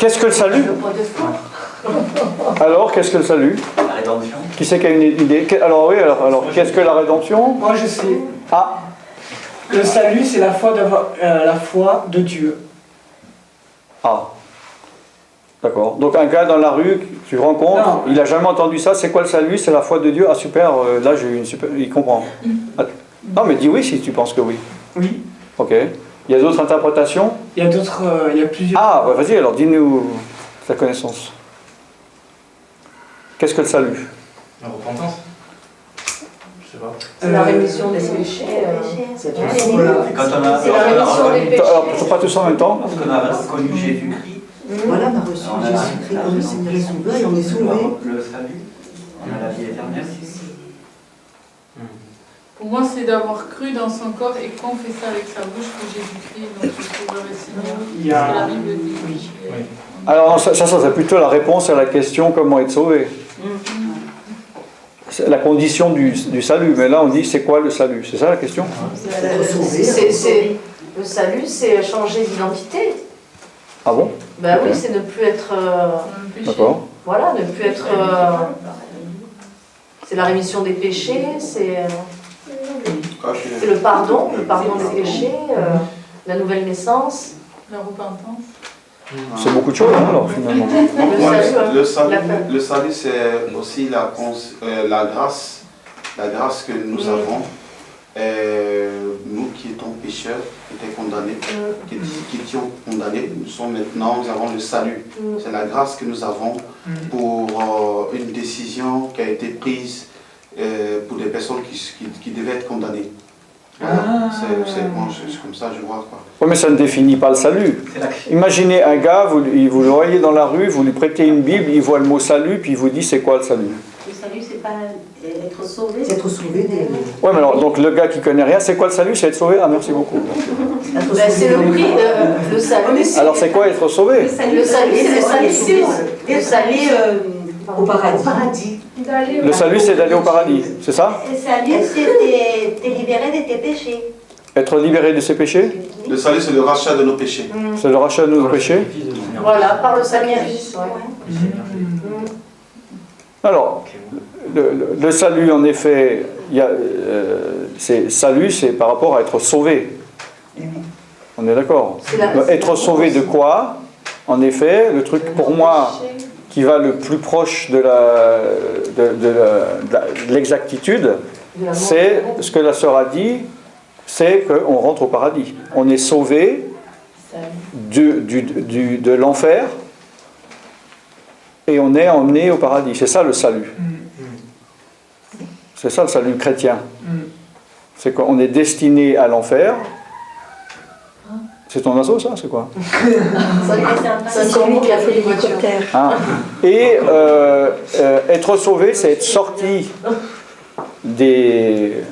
Qu'est-ce que le salut? Alors, qu'est-ce que le salut? La rédemption. Qui c'est qui a une idée? Alors oui, alors qu'est-ce que la rédemption? Moi je sais. Ah, Le salut, c'est la foi de Dieu. ah. D'accord. Donc un gars dans la rue, tu rencontres, Non. il n'a jamais entendu ça. C'est quoi le salut? C'est la foi de Dieu. Ah super, là j'ai eu une super... Il comprend. Ah, non mais dis oui si tu penses que oui. Oui. Ok. Il y a d'autres interprétations? Il y a d'autres, il y a plusieurs. Ah, ouais, vas-y alors dis-nous ta connaissance. Qu'est-ce que le salut? La repentance. Je sais pas. C'est la rémission des péchés. C'est quand on a, C'est la rémission des péchés. Alors, pas tous en même temps? parce qu'on a connu Jésus-Christ. Voilà, on a reçu Jésus-Christ comme le Seigneur et Sauveur et on est sauvé. Le salut. On a la vie éternelle. Pour moi, c'est d'avoir cru dans son corps et confessé avec sa bouche que Jésus-Christ est notre Sauveur et Seigneur. Il y a- C'est la Bible dit. Oui. Alors non, ça c'est plutôt la réponse à la question comment être sauvé. C'est la condition du salut. Mais là on dit c'est quoi le salut? C'est ça la question? Le salut, c'est changer d'identité. Ah bon? Ben oui, Ok. c'est ne plus être. Un péché. D'accord. Voilà, ne plus être. C'est la rémission des péchés, c'est le pardon des péchés, la nouvelle naissance. La repentance. C'est beaucoup de choses hein, alors finalement. Moi, Le salut, le salut, c'est aussi la grâce que nous avons. Nous qui étions pécheurs, qui étions condamnés, qui étions condamnés, nous avons le salut. C'est la grâce que nous avons pour une décision qui a été prise pour des personnes qui devaient être condamnées. Voilà. C'est comme ça que je vois quoi. Oui, mais ça ne définit pas le salut. C'est l'action. Imaginez un gars, vous le voyez dans la rue, vous lui prêtez une Bible, il voit le mot salut, puis il vous dit c'est quoi le salut? Le salut, c'est pas être sauvé. C'est être sauvé des... Oui, mais alors, donc le gars qui connaît rien, c'est quoi le salut? C'est être sauvé? Ah, merci beaucoup. Ben, c'est le prix, le salut. Alors c'est quoi être sauvé? Le salut, c'est le salut. Le salut au paradis. Le salut, c'est d'aller au paradis, c'est ça? Le salut, c'est te libérer de tes péchés. Être libéré de ses péchés? Le salut, c'est le rachat de nos péchés. C'est le rachat de nos péchés? Voilà, par le sacrifice. Ouais. Alors, le salut, en effet, salut, c'est par rapport à être sauvé. On est d'accord? Être sauvé de quoi? En effet, le truc pour moi qui va le plus proche de l'exactitude, c'est ce que la sœur a dit, c'est qu'on rentre au paradis. On est sauvé de l'enfer et on est emmené au paradis. C'est ça le salut. C'est ça le salut chrétien. C'est qu'on est destiné à l'enfer. C'est ton assaut, ça? C'est quoi? C'est celui qui a fait l'hélicoptère. Ah. Et être sauvé, c'est être sorti de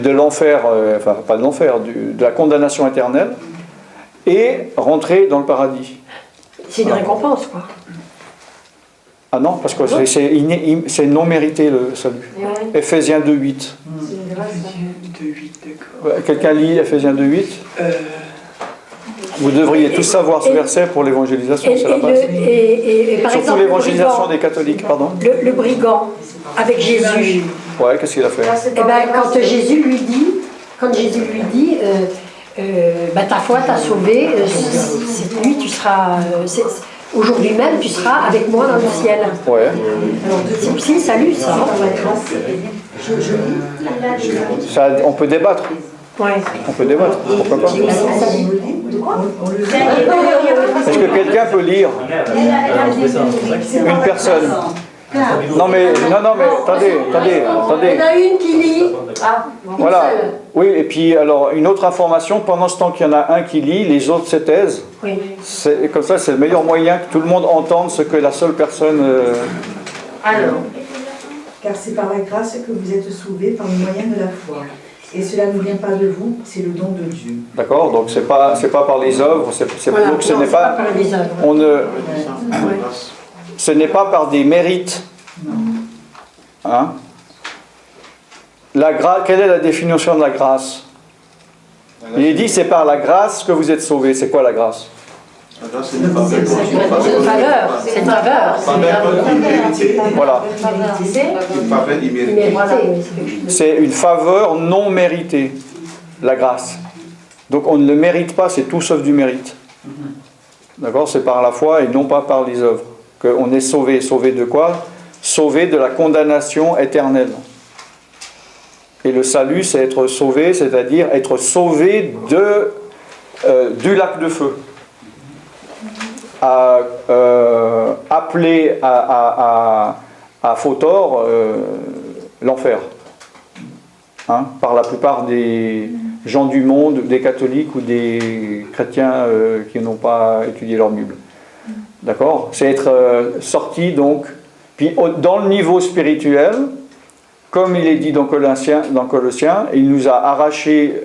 l'enfer, enfin pas de l'enfer, de la condamnation éternelle, et rentrer dans le paradis. C'est une récompense, quoi. Ah non, parce que c'est non mérité le salut. Ephésiens 2.8. Quelqu'un lit Ephésiens 2.8? Vous devriez tous savoir ce verset pour l'évangélisation, c'est la base. Et par Surtout exemple, l'évangélisation des catholiques, pardon. le brigand avec Jésus. Ouais, qu'est-ce qu'il a fait? Eh ben, quand Jésus lui dit, ta foi t'a sauvé, cette nuit tu seras, aujourd'hui même tu seras avec moi dans le ciel. Ouais. C'est le salut, ça. Ça, on peut débattre. Ouais. On peut débattre, pourquoi pas? Est-ce que quelqu'un peut lire? Une personne. Non mais attendez. Il y en a une qui lit. Voilà. Oui, et puis alors une autre information, pendant ce temps qu'il y en a un qui lit, les autres se taisent. Oui. Comme ça, c'est le meilleur moyen que tout le monde entende ce que la seule personne. Alors. Car c'est par la grâce que vous êtes sauvés par le moyen de la foi. Et cela ne vient pas de vous, c'est le don de Dieu. D'accord. Donc c'est pas par les œuvres. Voilà. Donc ce Non, n'est c'est pas. par les œuvres. On ne. Ce n'est pas par des mérites. Hein? Quelle est la définition de la grâce? Il est dit, c'est par la grâce que vous êtes sauvés. C'est quoi la grâce? La grâce, c'est une faveur. C'est une faveur. C'est une faveur. Voilà. Une faveur imméritée. C'est une faveur non méritée, la grâce. Donc on ne le mérite pas, c'est tout sauf du mérite. D'accord? C'est par la foi et non pas par les œuvres qu'on est sauvé. Sauvé de quoi? Sauvé de la condamnation éternelle. Et le salut, c'est être sauvé, c'est-à-dire être sauvé du lac de feu. Appelé à faux tort l'enfer. Hein, par la plupart des gens du monde, des catholiques ou des chrétiens qui n'ont pas étudié leur Bible. D'accord? C'est être sorti donc. Puis dans le niveau spirituel, comme il est dit dans Colossiens, il nous a arrachés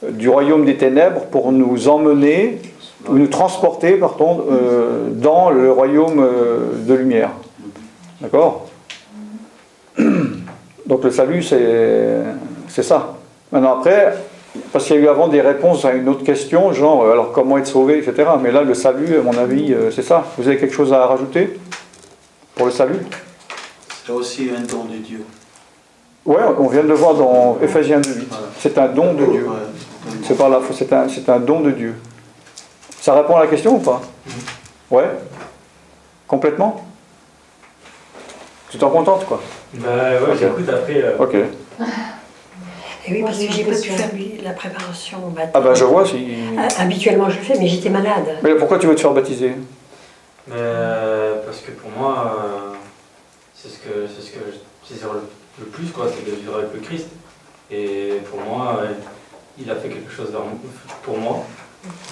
du royaume des ténèbres pour nous emmener, ou nous transporter, pardon, dans le royaume de lumière. D'accord? Donc le salut, c'est ça. Maintenant après, parce qu'il y a eu avant des réponses à une autre question, genre, alors comment être sauvé, etc. Mais là, le salut, à mon avis, c'est ça. Vous avez quelque chose à rajouter pour le salut? C'est aussi un don de Dieu. Ouais, on vient de le voir dans Éphésiens 2:8. C'est un don de Dieu. C'est par la foi, c'est un don de Dieu. Ça répond à la question ou pas? Ouais? Complètement? Tu t'en contentes, quoi? Bah ouais, j'écoute après. Ok. Et oui, parce que j'ai pas pu faire la préparation au baptême. Ah ben je vois si... Habituellement je le fais, mais j'étais malade. Mais pourquoi tu veux te faire baptiser? Parce que pour moi, c'est ce que je désire le plus, quoi, c'est de vivre avec le Christ. Et pour moi, il a fait quelque chose pour moi.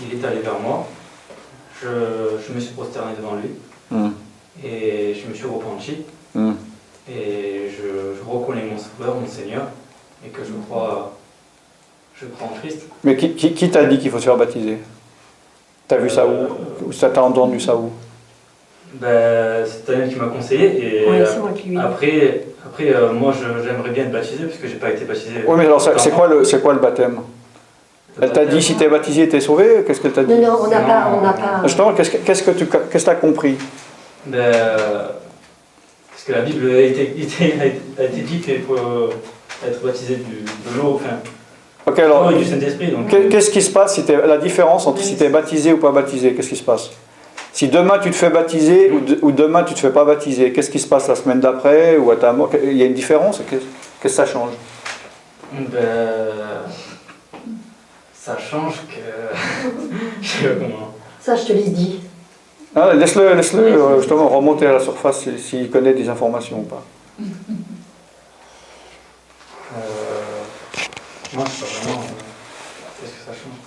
Il est allé vers moi. Je me suis prosterné devant lui. Et je me suis repenti. Et je reconnais mon Sauveur, mon Seigneur, et que je crois en Christ. Mais qui t'a dit qu'il faut se faire baptiser? T'as vu ça où? Ou t'as entendu ça où? Ben, c'est Daniel qui m'a conseillé. Et ouais, c'est moi qui lui ai après moi j'aimerais bien être baptisé, parce que j'ai pas été baptisé. Oui, mais alors c'est quoi le baptême? Elle t'a dit si t'es baptisé, t'es sauvé? Qu'est-ce qu'elle t'a dit? Non, on n'a pas. Justement, qu'est-ce que t'as compris? Ben, parce que la Bible a été dit qu'il faut être baptisé de l'eau, enfin, Ok, alors, et du Saint-Esprit. Qu'est-ce qui se passe si la différence entre si tu es baptisé ou pas baptisé? Qu'est-ce qui se passe? Si demain tu te fais baptiser ou demain tu te fais pas baptiser, qu'est-ce qui se passe la semaine d'après ou à ta mort? Il y a une différence? Qu'est-ce que ça change? Ben, ça change que... Je sais pas comment. Ça, je te l'ai dit. Ah, laisse-le justement remonter à la surface s'il connaît des informations ou pas. Moi, je sais pas vraiment. Qu'est-ce que ça change?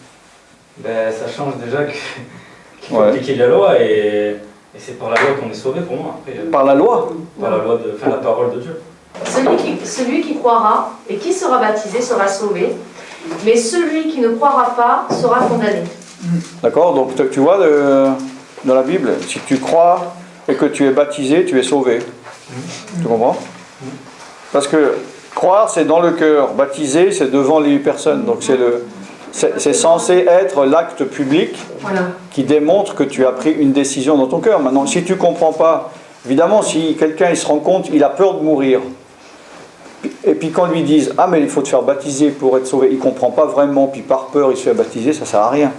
Ben, ça change déjà qu'il faut appliquer la loi et c'est par la loi qu'on est sauvé pour moi. Après, par la loi? Par la loi la parole de Dieu. Celui qui croira et qui sera baptisé sera sauvé, mais celui qui ne croira pas sera condamné. D'accord? Donc tu vois dans la Bible, si tu crois et que tu es baptisé, tu es sauvé. Tu comprends? Parce que croire, c'est dans le cœur. Baptiser, c'est devant les personnes. Donc c'est censé être l'acte public qui démontre que tu as pris une décision dans ton cœur. Maintenant, si tu ne comprends pas, évidemment, si quelqu'un il se rend compte, il a peur de mourir. Et puis quand lui disent « Ah, mais il faut te faire baptiser pour être sauvé », il ne comprend pas vraiment, puis par peur, il se fait baptiser, ça ne sert à rien.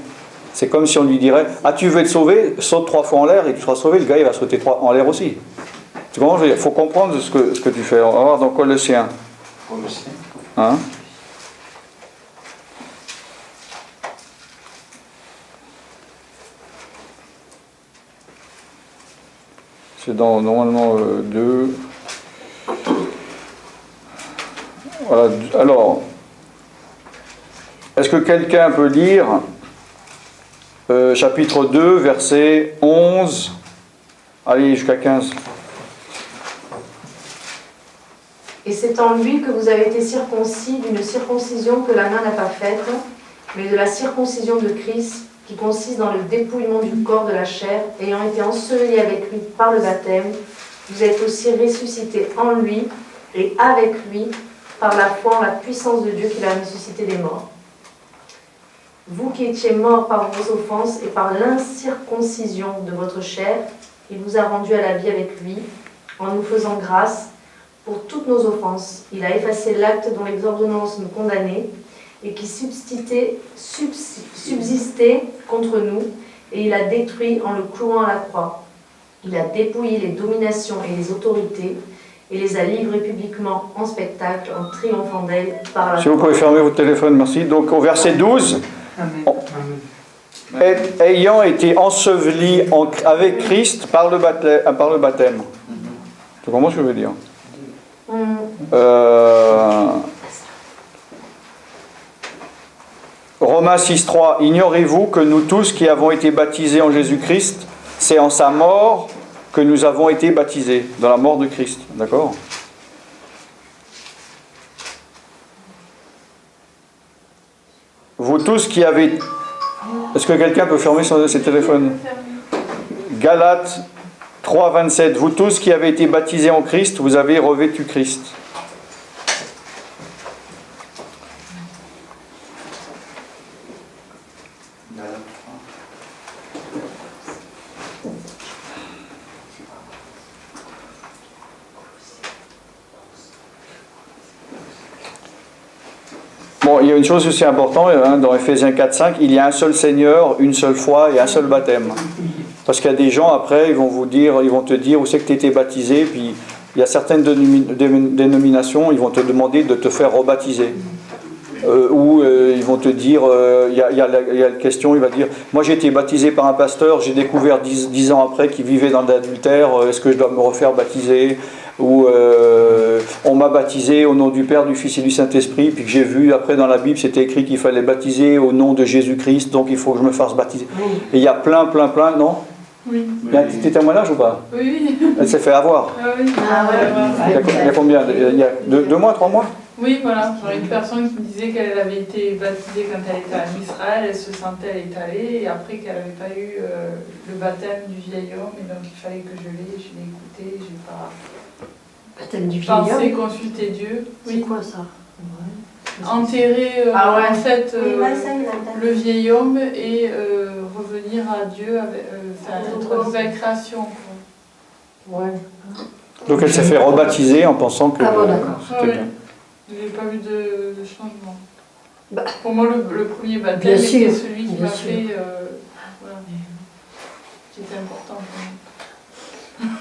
C'est comme si on lui dirait « Ah, tu veux être sauvé, saute 3 fois en l'air et tu seras sauvé », le gars il va sauter 3 en l'air aussi. Tu comprends? Il faut comprendre ce que tu fais. On va voir dans Colossiens. Hein? C'est dans normalement 2. Voilà. Alors, est-ce que quelqu'un peut lire chapitre 2, verset 11, allez jusqu'à 15. Et c'est en lui que vous avez été circoncis d'une circoncision que la main n'a pas faite, mais de la circoncision de Christ, qui consiste dans le dépouillement du corps de la chair, ayant été ensevelis avec lui par le baptême, vous êtes aussi ressuscités en lui et avec lui par la foi en la puissance de Dieu qui l'a ressuscité des morts. Vous qui étiez morts par vos offenses et par l'incirconcision de votre chair, il vous a rendus à la vie avec lui, en nous faisant grâce pour toutes nos offenses. Il a effacé l'acte dont les ordonnances nous condamnaient et qui subsistait contre nous, et il a détruit en le clouant à la croix. Il a dépouillé les dominations et les autorités et les a livrées publiquement en spectacle en triomphant d'elles par la Si vous pouvez fermer votre téléphone, merci. Donc au verset 12, ayant été ensevelis avec Christ par le baptême. Tu comprends ce que je veux dire? Romains 6,3. Ignorez-vous que nous tous qui avons été baptisés en Jésus-Christ, c'est en sa mort que nous avons été baptisés, dans la mort de Christ. D'accord? Vous tous qui avez... Est-ce que quelqu'un peut fermer ses téléphones? Galates 3, 27. Vous tous qui avez été baptisés en Christ, vous avez revêtu Christ. Bon, il y a une chose aussi importante, hein, dans Ephésiens 4, 5, il y a un seul Seigneur, une seule foi et un seul baptême. Parce qu'il y a des gens après, ils vont te dire où c'est que tu étais baptisé, puis il y a certaines dénominations, ils vont te demander de te faire rebaptiser. Ils vont te dire, il y a la question, il va dire, moi j'ai été baptisé par un pasteur, j'ai découvert 10 ans après qu'il vivait dans l'adultère, est-ce que je dois me refaire baptiser? Ou on m'a baptisé au nom du Père, du Fils et du Saint-Esprit, puis que j'ai vu après dans la Bible, c'était écrit qu'il fallait baptiser au nom de Jésus-Christ, donc il faut que je me fasse baptiser. Et il y a plein, non? Oui. Il y a un petit témoignage ou pas? Oui. Elle s'est fait avoir. Ah oui. Il y a combien? Il y a 2 mois, 3 mois? Oui, voilà. Genre une personne qui me disait qu'elle avait été baptisée quand elle était en Israël, elle se sentait étalée, et après qu'elle n'avait pas eu le baptême du vieil homme, et donc il fallait que je l'ai écouté, j'ai pas... Baptême du vieil Pensé, homme. consulter Dieu. C'est quoi ça? Enterrer en fait Oui, ouais, ça, il entend. le vieil homme et revenir à Dieu, être nouvelle création. Quoi. Ouais. Donc elle s'est fait rebaptiser en pensant que Ah bon, d'accord. c'était bien. J'ai pas vu de changement. Bah, Pour moi, le premier baptême bien était sûr, celui qui bien m'a sûr. fait. Voilà, qui était important pour moi.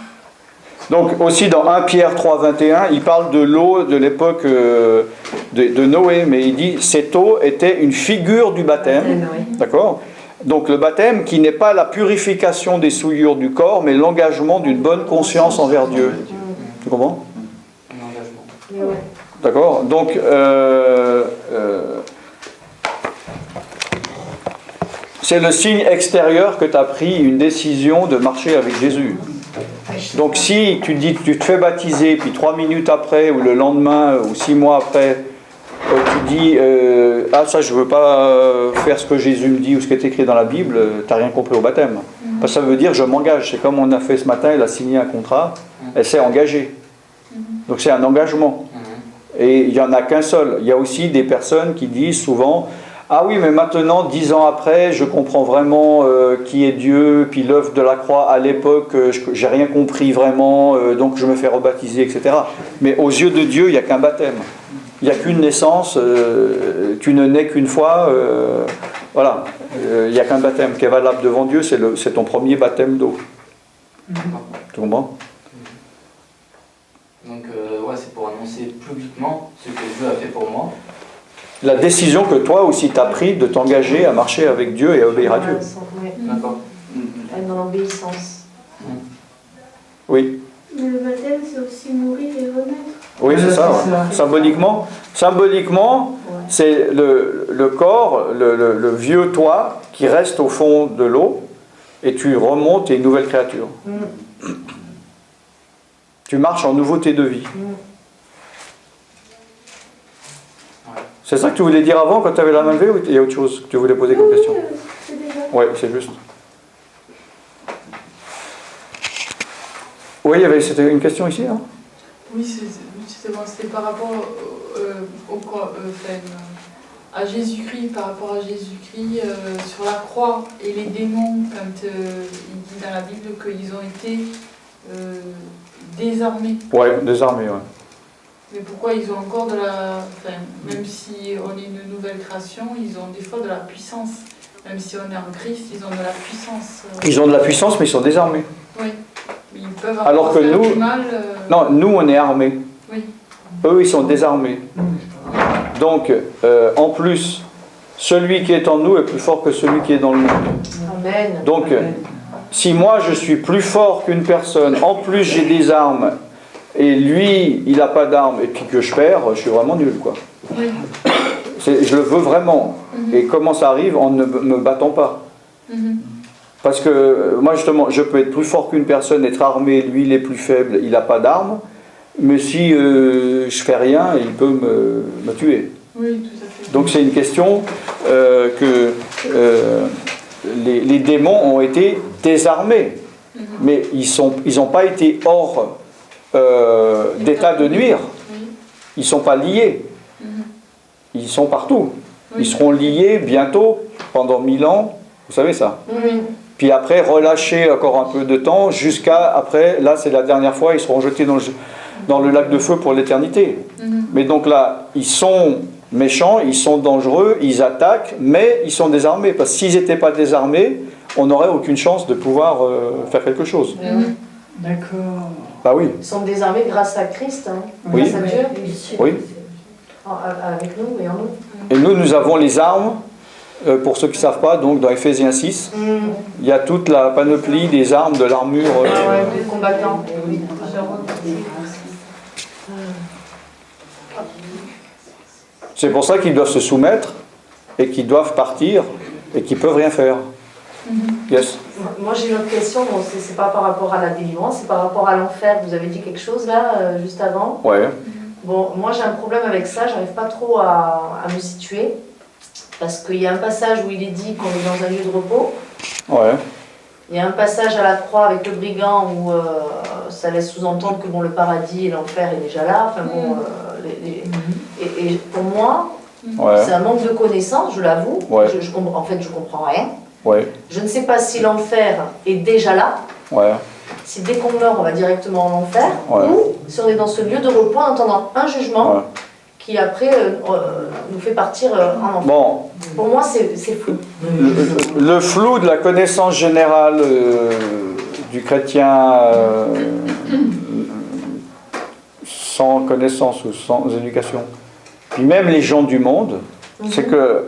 Donc aussi dans 1 Pierre 3, 21, il parle de l'eau de l'époque de Noé, mais il dit cette eau était une figure du baptême, Oui. d'accord? Donc le baptême qui n'est pas la purification des souillures du corps, mais l'engagement d'une bonne conscience envers Dieu. Tu comprends? Un engagement. D'accord? Donc c'est le signe extérieur que tu as pris une décision de marcher avec Jésus. Donc si tu dis tu te fais baptiser, puis 3 minutes après, ou le lendemain, ou 6 mois après, tu dis ah ça je veux pas faire ce que Jésus me dit ou ce qui est écrit dans la Bible, tu n'as rien compris au baptême. Parce que ça veut dire je m'engage. C'est comme on a fait ce matin, elle a signé un contrat, elle s'est engagée. Donc c'est un engagement. Et il n'y en a qu'un seul. Il y a aussi des personnes qui disent souvent ah oui, mais maintenant, 10 ans après, je comprends vraiment qui est Dieu, puis l'œuvre de la croix à l'époque, j'ai rien compris vraiment, donc je me fais rebaptiser, etc. Mais aux yeux de Dieu, il n'y a qu'un baptême. Il n'y a qu'une naissance, tu ne nais qu'une fois, voilà. Il n'y a qu'un baptême qui est valable devant Dieu, c'est ton premier baptême d'eau. Tu comprends? Donc, ouais, c'est pour annoncer publiquement ce que Dieu a fait pour moi. La décision que toi aussi tu as prise de t'engager à marcher avec Dieu et à obéir à Dieu. D'accord. Être dans l'obéissance. Oui. Mais le baptême, c'est aussi mourir et renaître. Oui, c'est ça. Ouais. Symboliquement, c'est le corps, le vieux toi qui reste au fond de l'eau et tu remontes et une nouvelle créature. Tu marches en nouveauté de vie. C'est ça que tu voulais dire avant quand tu avais la main levée ou il y a autre chose que tu voulais poser comme question? Oui, c'est juste. Oui, c'était une question ici. Hein? Oui, c'était par rapport à Jésus-Christ, par rapport à Jésus-Christ, sur la croix, et les démons, quand il dit dans la Bible qu'ils ont été désarmés. Ouais, désarmés, ouais. Mais pourquoi ils ont encore de la... Enfin, même si on est une nouvelle création, ils ont des fois de la puissance. Même si on est en Christ, ils ont de la puissance. Ils ont de la puissance, mais ils sont désarmés. Oui. Ils peuvent Alors que faire nous, du mal. non, nous on est armés. Oui. Eux, ils sont désarmés. Donc, en plus, celui qui est en nous est plus fort que celui qui est dans le monde. Amen. Donc, si moi je suis plus fort qu'une personne, en plus j'ai des armes, et lui, il n'a pas d'armes, et puis que je perds, je suis vraiment nul, quoi. Oui. Je le veux vraiment. Et comment ça arrive? En ne me battant pas. Parce que moi, justement, je peux être plus fort qu'une personne, être armé, lui, il est plus faible, il n'a pas d'armes, mais si je fais rien, il peut me tuer. Oui, tout à fait. Donc c'est une question que les démons ont été désarmés, mais ils n'ont pas été hors d'état de nuire. Ils ne sont pas liés. Ils sont partout. Ils seront liés bientôt, pendant 1000 ans, vous savez ça. Puis après, relâchés encore un peu de temps, jusqu'à après, là c'est la dernière fois, ils seront jetés dans le lac de feu pour l'éternité. Mais donc là, ils sont méchants, ils sont dangereux, ils attaquent, mais ils sont désarmés. Parce que s'ils n'étaient pas désarmés, on n'aurait aucune chance de pouvoir faire quelque chose. D'accord. Bah oui. Ils sont désarmés grâce à Christ, hein, Oui. grâce à Dieu, Oui. avec nous et en nous. Et nous avons les armes, pour ceux qui ne savent pas, donc dans Ephésiens 6, il y a toute la panoplie des armes de l'armure. Des combattants. C'est pour ça qu'ils doivent se soumettre et qu'ils doivent partir et qu'ils ne peuvent rien faire. Yes. Moi j'ai une autre question, bon, c'est pas par rapport à la délivrance, c'est par rapport à l'enfer. Vous avez dit quelque chose là, juste avant. Ouais. Bon, moi j'ai un problème avec ça, j'arrive pas trop à me situer. Parce qu'il y a un passage où il est dit qu'on est dans un lieu de repos. Ouais. Il y a un passage à la croix avec le brigand où ça laisse sous-entendre que bon, le paradis et l'enfer est déjà là. Enfin, bon, et pour moi, c'est un manque de connaissance, je l'avoue. Ouais. En fait, je comprends rien. Ouais. Je ne sais pas si l'enfer est déjà là. Ouais. Si dès qu'on meurt, on va directement en enfer. Ouais. Ou si on est dans ce lieu de repos en attendant un jugement qui après nous fait partir en enfer. Bon. Pour moi, c'est flou. Le flou de la connaissance générale du chrétien sans connaissance ou sans éducation, puis même les gens du monde, c'est que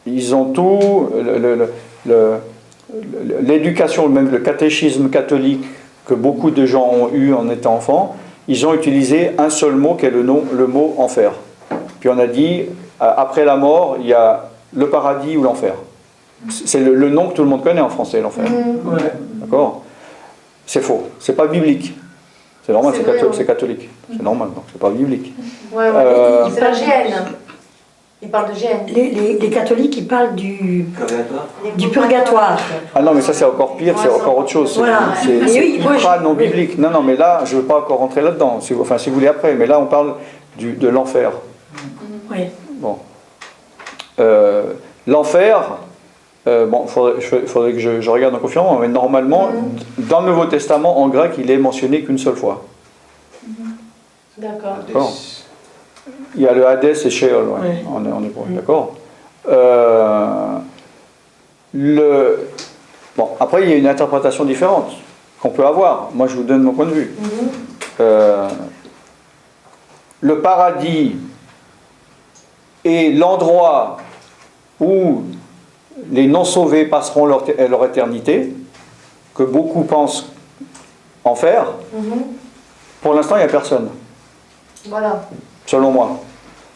ils ont tout, l'éducation, même le catéchisme catholique que beaucoup de gens ont eu en étant enfants, ils ont utilisé un seul mot qui est le mot enfer. Puis on a dit, après la mort, il y a le paradis ou l'enfer. C'est le nom que tout le monde connaît en français, l'enfer. D'accord? C'est faux, c'est pas biblique. C'est normal, c'est catholique. C'est normal, donc c'est pas biblique. C'est la GN. Il parle de GN. Les catholiques, ils parlent du purgatoire. Ah non, mais ça c'est encore pire, c'est encore autre chose. C'est ultra non biblique. Non, non, mais là, je ne veux pas encore rentrer là-dedans. Si vous voulez après, mais là on parle de l'enfer. Oui. Bon. L'enfer, bon, faudrait que je regarde en confirmant, mais normalement, dans le Nouveau Testament, en grec, il est mentionné qu'une seule fois. D'accord. Il y a le Hadès et Sheol, on est bon, d'accord. Bon, après, il y a une interprétation différente qu'on peut avoir. Moi, je vous donne mon point de vue. Le paradis est l'endroit où les non-sauvés passeront leur éternité, que beaucoup pensent enfer. Pour l'instant, il n'y a personne. Voilà. Selon moi.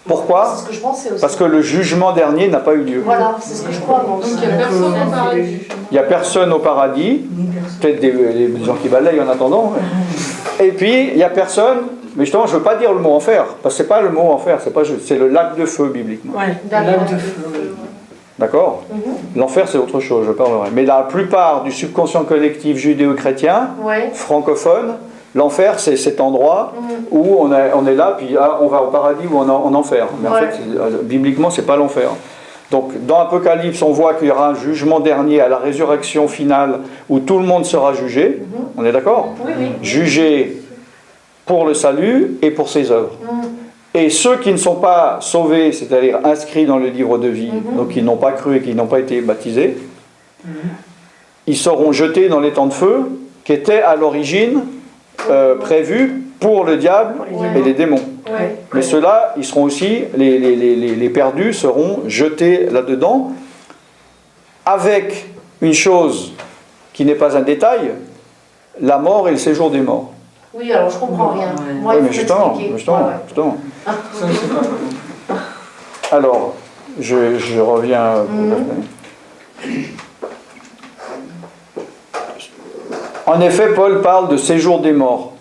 Pourquoi? C'est ce que je pensais aussi. Parce que le jugement dernier n'a pas eu lieu. Voilà, c'est ce que je crois. Donc il n'y a personne au paradis. Il n'y a personne au paradis, peut-être des gens qui balayent en attendant. Et puis, il n'y a personne, mais justement, je ne veux pas dire le mot enfer, parce que ce n'est pas le mot enfer, c'est le lac de feu bibliquement. Lac de feu. D'accord? L'enfer, c'est autre chose, je parlerai. Mais la plupart du subconscient collectif judéo-chrétien, francophone, L'enfer, c'est cet endroit où on est là, puis on va au paradis ou en enfer. Mais en fait, bibliquement, c'est pas l'enfer. Donc, dans Apocalypse, on voit qu'il y aura un jugement dernier à la résurrection finale où tout le monde sera jugé. On est d'accord ? Oui, oui. Jugé pour le salut et pour ses œuvres. Et ceux qui ne sont pas sauvés, c'est-à-dire inscrits dans le livre de vie, donc qui n'ont pas cru et qui n'ont pas été baptisés, ils seront jetés dans les temps de feu qui étaient à l'origine prévus pour le diable et les démons. Mais ceux-là, ils seront aussi, les perdus seront jetés là-dedans avec une chose qui n'est pas un détail, la mort et le séjour des morts. Oui, alors je comprends rien. Moi, Oui, il mais faut justement. m'expliquer. Alors, je reviens. En effet, Paul parle de séjour des morts.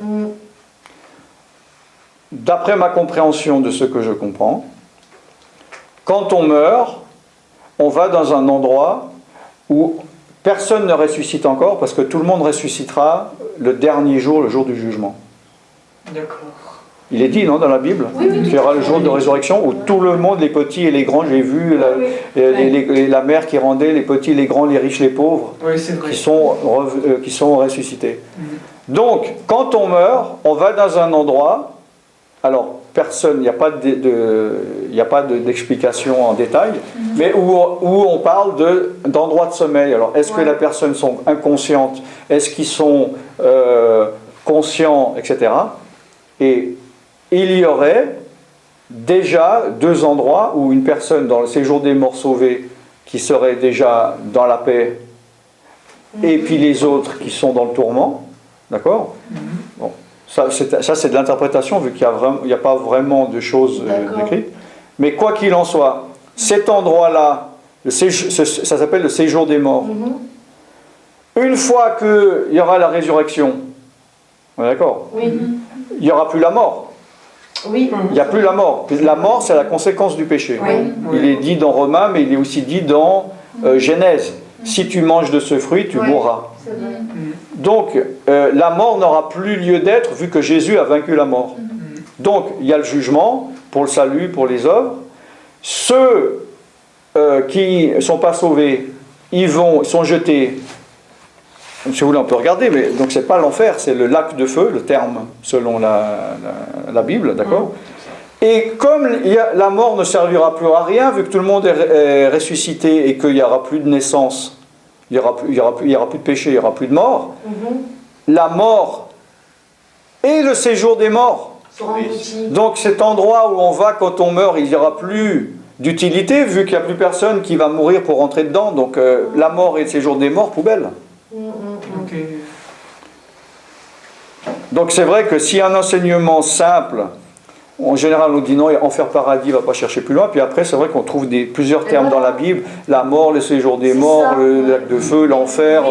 D'après ma compréhension de ce que je comprends, quand on meurt, on va dans un endroit où personne ne ressuscite encore, parce que tout le monde ressuscitera le dernier jour, le jour du jugement. D'accord. Il est dit, non, dans la Bible, qu'il y aura le jour de résurrection où tout le monde, les petits et les grands, j'ai vu la mère qui rendait les petits, les grands, les riches, les pauvres, c'est vrai. qui sont ressuscités. Donc, quand on meurt, on va dans un endroit, alors personne, il n'y a pas d'explication en détail, mais où on parle d'endroit de sommeil. Alors, est-ce que les personnes sont inconscientes? Est-ce qu'ils sont conscients, etc. Et il y aurait déjà 2 endroits où une personne dans le séjour des morts sauvés qui serait déjà dans la paix, et puis les autres qui sont dans le tourment, d'accord? Bon, ça c'est de l'interprétation vu qu'il n'y a pas vraiment de choses décrites. Mais quoi qu'il en soit, cet endroit-là, ça s'appelle le séjour des morts. Une fois qu'il y aura la résurrection, on est d'accord? Oui. Il n'y aura plus la mort. Oui. Il n'y a plus la mort. La mort, c'est la conséquence du péché. Il est dit dans Romains, mais il est aussi dit dans Genèse. Si tu manges de ce fruit, tu mourras. Donc, la mort n'aura plus lieu d'être vu que Jésus a vaincu la mort. Donc, il y a le jugement pour le salut, pour les œuvres. Ceux qui ne sont pas sauvés, ils sont jetés. Si vous voulez, on peut regarder, mais donc c'est pas l'enfer, c'est le lac de feu, le terme selon la Bible, d'accord? Et comme la mort ne servira plus à rien, vu que tout le monde est ressuscité et qu'il n'y aura plus de naissance, il n'y aura plus de péché, il n'y aura plus de mort, la mort et le séjour des morts. Donc cet endroit où on va quand on meurt, il n'y aura plus d'utilité, vu qu'il n'y a plus personne qui va mourir pour rentrer dedans. Donc la mort et le séjour des morts, poubelle. Donc c'est vrai que si un enseignement simple, en général on dit non, enfer paradis, ne va pas chercher plus loin, puis après c'est vrai qu'on trouve plusieurs termes dans la Bible, la mort, le séjour des morts, le lac de feu, l'enfer,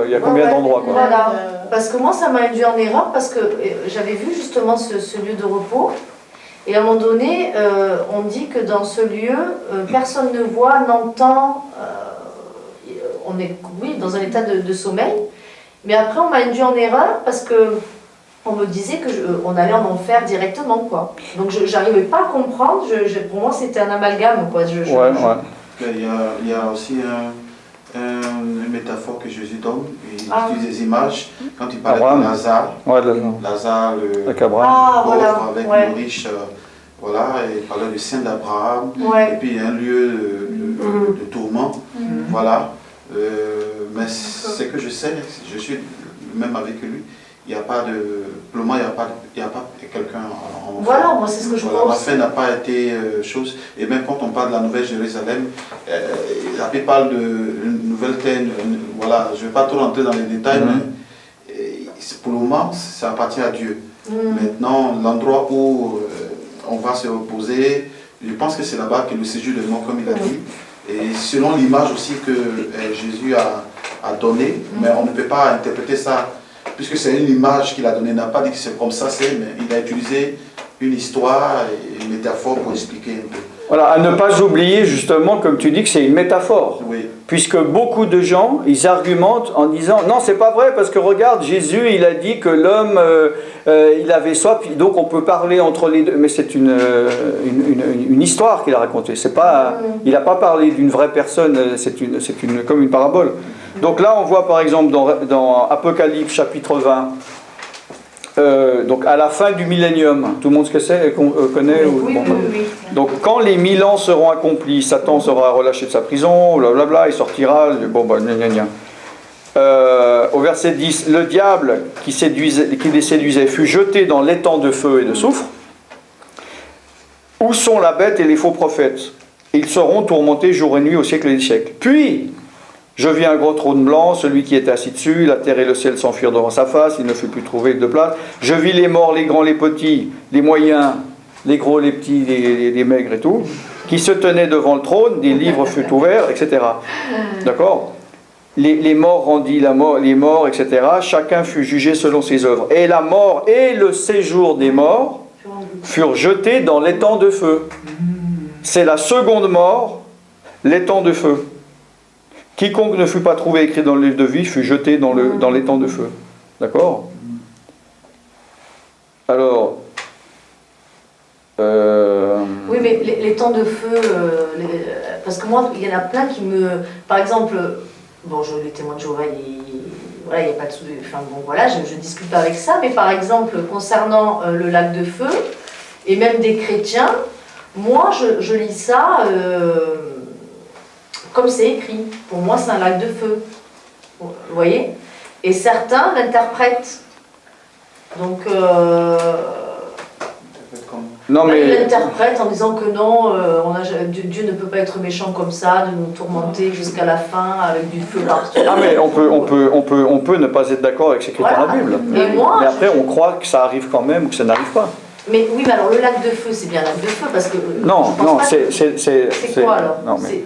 il y a combien d'endroits quoi. Voilà, parce que moi ça m'a induit en erreur, parce que j'avais vu justement ce lieu de repos, et à un moment donné, on dit que dans ce lieu, personne ne voit, n'entend, on est dans un état de sommeil. Mais après, on m'a induit en erreur parce que on me disait qu'on allait en enfer directement, quoi. Donc, je n'arrivais pas à comprendre. Pour moi, c'était un amalgame, quoi. Il y a aussi une métaphore que Jésus donne. Il utilise des images. Quand il parlait de Lazare, Lazare, le pauvre avec le riche, voilà, et il parlait du sein d'Abraham. Et puis, il y a un lieu de tourment. Voilà. Mais ce que je sais, je suis même avec lui, il n'y a pas de... Pour le moment, il n'y a pas quelqu'un en enfer. Voilà, moi c'est ce que je pense. La fin n'a pas été chose. Et même quand on parle de la Nouvelle Jérusalem, la Bible parle d'une nouvelle terre. Voilà, je ne vais pas trop rentrer dans les détails, mais pour le moment, ça appartient à Dieu. Maintenant, l'endroit où on va se reposer, je pense que c'est là-bas que le séjour des morts, comme il a dit. Et selon l'image aussi que Jésus a donnée, mais on ne peut pas interpréter ça, puisque c'est une image qu'il a donnée, il n'a pas dit que c'est comme ça, mais il a utilisé une histoire et une métaphore pour expliquer un peu. Voilà, à ne pas oublier justement, comme tu dis, que c'est une métaphore. Oui. Puisque beaucoup de gens, ils argumentent en disant non, c'est pas vrai, parce que regarde, Jésus, il a dit que l'homme, il avait soif, donc on peut parler entre les deux. Mais c'est une histoire qu'il a racontée. C'est pas, il n'a pas parlé d'une vraie personne, comme une parabole. Donc là, on voit par exemple dans Apocalypse chapitre 20, donc à la fin du millénium, tout le monde ce que c'est, connaît Oui. Donc quand les 1000 ans seront accomplis, Satan sera relâché de sa prison, blablabla, il sortira, au verset 10, le diable qui les séduisait fut jeté dans l'étang de feu et de soufre. Où sont la bête et les faux prophètes? Ils seront tourmentés jour et nuit au siècle des siècles. Puis je vis un gros trône blanc, celui qui était assis dessus, la terre et le ciel s'enfuirent devant sa face, il ne fut plus trouvé de place. Je vis les morts, les grands, les petits, les moyens, les gros, les petits, les maigres et tout, qui se tenaient devant le trône, des livres furent ouverts, etc. D'accord? Les morts rendit les morts, etc. Chacun fut jugé selon ses œuvres. Et la mort et le séjour des morts furent jetés dans l'étang de feu. C'est la seconde mort, l'étang de feu. Quiconque ne fut pas trouvé écrit dans le livre de vie fut jeté dans l'étang de feu. D'accord? Alors... Oui, mais les temps de feu, parce que moi, il y en a plein qui me... Par exemple, bon, les témoins de Jéhovah, il n'y a pas de... Enfin, bon, voilà, je ne discute pas avec ça, mais par exemple, concernant le lac de feu, et même des chrétiens, moi, je lis ça comme c'est écrit. Pour moi, c'est un lac de feu. Vous voyez? Et certains l'interprètent. Donc... Non, mais... Il l'interprète en disant que non, Dieu ne peut pas être méchant comme ça, de nous tourmenter jusqu'à la fin avec du feu partout. Ah, mais on peut ne pas être d'accord avec ce qui est dans la Bible. Mais après, on croit que ça arrive quand même ou que ça n'arrive pas. Mais oui, mais alors le lac de feu, c'est bien lac de feu parce que... Non, c'est... C'est quoi alors? Non, mais...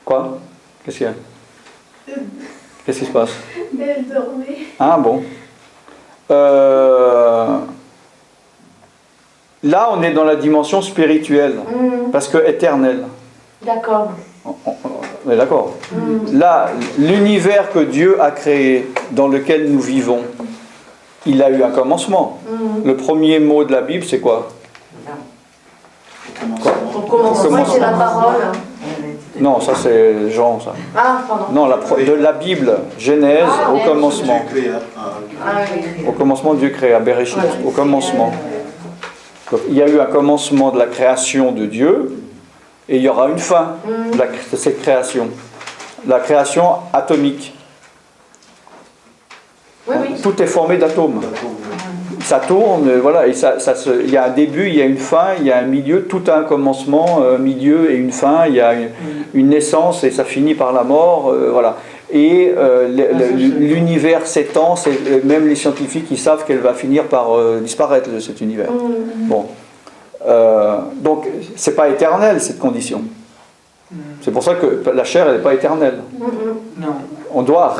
Quoi? Qu'est-ce qu'il y a? Qu'est-ce qui se passe? Elle dormait. Ah bon. Là, on est dans la dimension spirituelle, parce que éternelle. D'accord. On est d'accord. Là, l'univers que Dieu a créé, dans lequel nous vivons, il a eu un commencement. Le premier mot de la Bible, c'est quoi? Au commencement, c'est la parole. Non, ça c'est Jean, ça. Ah, pardon. Non, de la Bible, Genèse, au commencement. Au commencement, Dieu créa, Bereshit, au commencement. Donc, il y a eu un commencement de la création de Dieu, et il y aura une fin de cette création. La création atomique. Oui, oui. Tout est formé d'atomes. Ça tourne, voilà, et il y a un début, il y a une fin, il y a un milieu, tout a un commencement, un milieu et une fin, il y a une naissance et ça finit par la mort, voilà. Et l'univers s'étend, même les scientifiques ils savent qu'elle va finir par disparaître, cet univers. Bon. Donc, c'est pas éternel cette condition. C'est pour ça que la chair, elle n'est pas éternelle. Non. On doit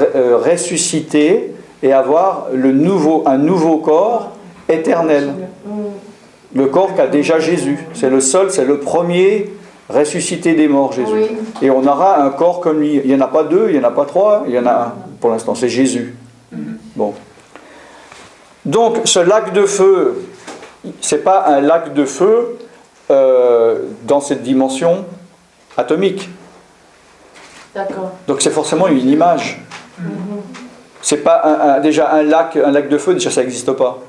ressusciter et avoir un nouveau corps éternel. Le corps qu'a déjà Jésus. C'est le premier ressuscité des morts, Jésus. Oui. Et on aura un corps comme lui. Il n'y en a pas deux, il n'y en a pas trois, il y en a un pour l'instant, c'est Jésus. Bon. Donc, ce lac de feu, c'est pas un lac de feu dans cette dimension atomique. D'accord. Donc, c'est forcément une image. C'est pas déjà un lac de feu, déjà ça n'existe pas.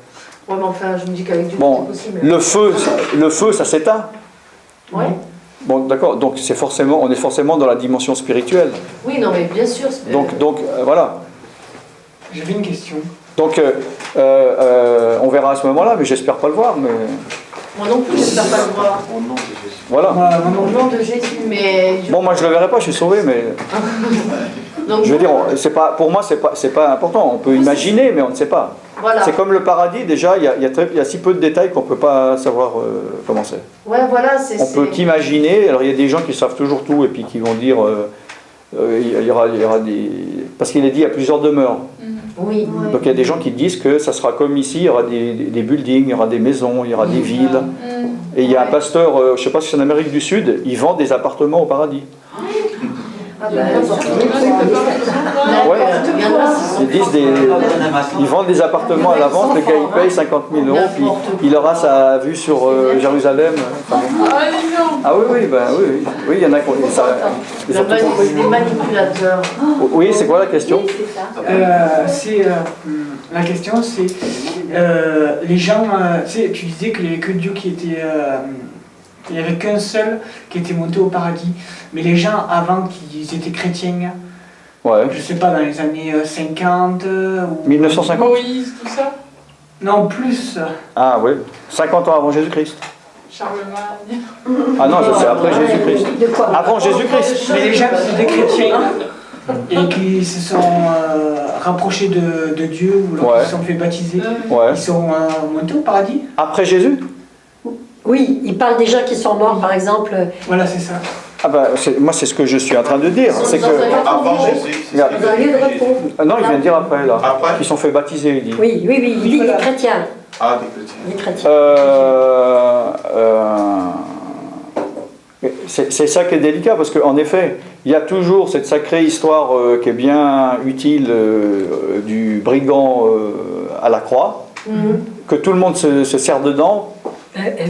Ouais, mais enfin, je me dis qu'avec Dieu, Bon, c'est possible. le feu, ça s'éteint. Oui. Bon, d'accord. Donc on est forcément dans la dimension spirituelle. Oui, non, mais bien sûr. Donc voilà. J'avais une question. Donc on verra à ce moment-là, mais j'espère pas le voir. Mais Moi non plus, j'espère pas le voir. Au nom de Jésus. voilà. Au nom de Jésus, mais... Bon, moi je le verrai pas, je suis sauvé, mais Donc, je veux dire, pour moi c'est pas important. On peut imaginer, mais on ne sait pas. Voilà. C'est comme le paradis, déjà, il y a si peu de détails qu'on ne peut pas savoir comment c'est. Ouais, voilà, On peut qu'imaginer, alors il y a des gens qui savent toujours tout et puis qui vont dire il y aura des... Parce qu'il est dit il y a plusieurs demeures. Oui. Donc il y a des gens qui disent que ça sera comme ici, il y aura des buildings, il y aura des maisons, il y aura des villes. Et il y a un pasteur, je ne sais pas si c'est en Amérique du Sud, il vend des appartements au paradis. Ah ben, Ouais. Ils vendent des appartements à la vente, le gars il paye 50 000 €, puis il aura sa vue sur Jérusalem. Ah oui, oui, il y en a qui ont ça. Ils ont tout compris. des manipulateurs. Oui, c'est quoi la question? La question c'est les gens, tu disais qu'il n'y avait que Dieu qui était, il n'y avait qu'un seul qui était monté au paradis, mais les gens avant qu'ils étaient chrétiens, Ouais. je sais pas, dans les années 50 ou 1950? Moïse, tout ça. non plus. Ah oui, 50 ans avant Jésus-Christ. Charlemagne. Ah non, ça c'est après Jésus-Christ. De quoi? Avant Jésus-Christ. Mais les gens qui étaient chrétiens et qui se sont rapprochés de Dieu ou Ouais. qui se sont fait baptiser, Ouais. ils sont montés au paradis. Après Jésus? Oui, il parle des gens qui sont morts, par exemple. Voilà, c'est ça. Ah ben, moi c'est ce que je suis en train de dire. C'est que... Avant Jésus, c'est Regarde. Dans un lieu de repos. Ah non, il vient de dire après là. Après? Ils sont fait baptiser, il dit. Oui, il dit il est chrétien. Ah, des chrétiens. Il est chrétien. C'est ça qui est délicat parce qu'en effet, il y a toujours cette sacrée histoire qui est bien utile du brigand à la croix, que tout le monde se sert dedans